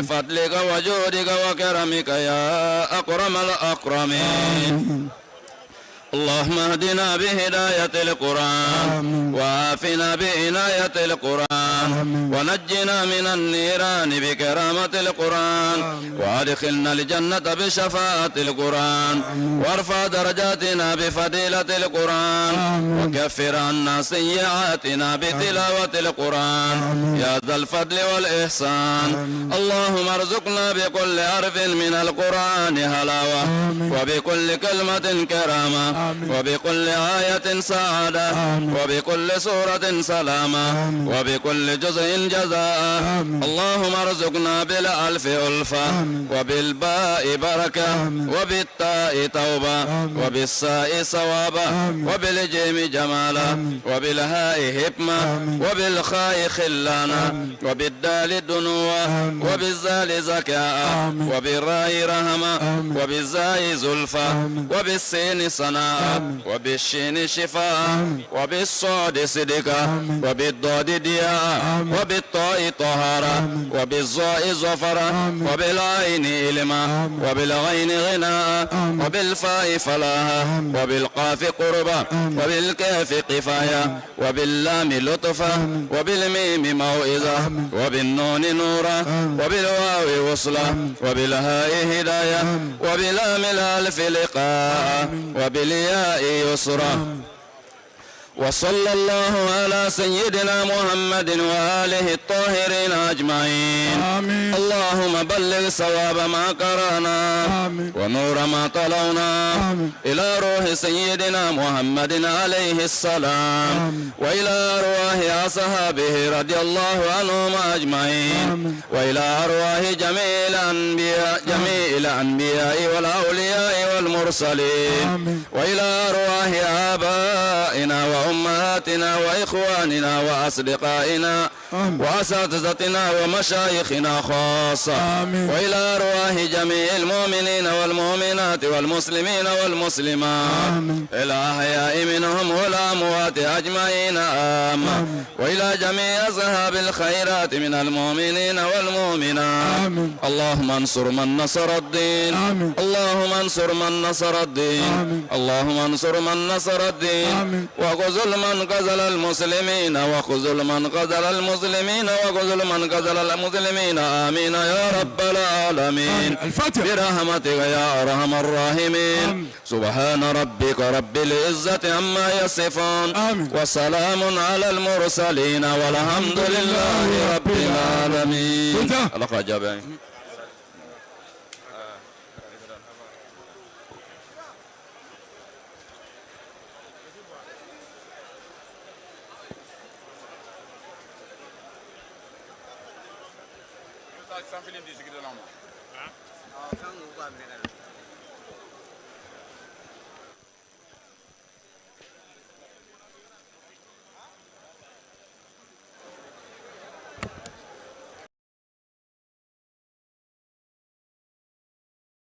بفضلك وجودك وكرمك يا أكرم الأكرمين. اللهم اهدنا بهداية القرآن وعافنا بعناية القرآن ونجنا من النيران بكرامة القرآن وادخلنا الجنة بشفاعة القرآن وارفع درجاتنا بفضيلة القرآن وكفر عنا سيئاتنا بتلاوة القرآن يا ذا الفضل والإحسان. اللهم ارزقنا بكل حرف من القرآن هلاوة وبكل كلمة كرامة وبكل آية سعادة وبكل سورة سلامة وبكل جزء جزاء. اللهم ارزقنا بالألف ألفة وبالباء بركة وبالتاء توبة وبالساء صوابة وبالجيم جمالا وبالهاء حكمة وبالخاء خلانا وبالدال دنوة وبالزال زكاء وبالراء رحمة وبالزاء زلفى وبالسين صناعة وبالشين شفاء وبالصاد صدقة وبالضاد دياء وبالطاء طهارة وبالظاء ظفرة وبالعين علما وبالغين غناء وبالفاء فلاحا وبالقاف قربا وبالكاف كفاية وباللام لطفا وبالميم موعظة وبالنون نورا وبالواو وصلا وبالهاء هداية وبلام الألف لقاء وبالياء يسرا. وصلى الله على سيدنا محمد وآله الطاهرين أجمعين. آمين. اللهم بلغ صواب ما قرأنا ونور ما طلونا إلى روح سيدنا محمد عليه السلام وإلى أرواح أصحابه رضي الله عنهم أجمعين وإلى أرواح جميع الأنبياء والأولياء والمرسلين وإلى أرواح آبائنا وأمهاتنا وإخواننا وأصدقائنا وأساتذتنا ومشايخنا خاصة وإلى أرواح جميع المؤمنين والمؤمنات والمسلمين والمسلمات الأحياء منهم والأموات أجمعين آمين وإلى جميع أصحاب الخيرات من المؤمنين والمؤمنات. اللهم انصر من نصر الدين اللهم انصر من نصر الدين اللهم انصر من نصر الدين وخذل من قتل المسلمين وخذل من قتل المسلمين وخذل من قتل المسلمين. آمين يا رب العالمين برحمتك يا أرحم الراحمين. سبحان ربك رب العزة عما يصفون وسلام على المرسلين والحمد لله رب العالمين. Sen film dizisi gidiyorsun ama. Sen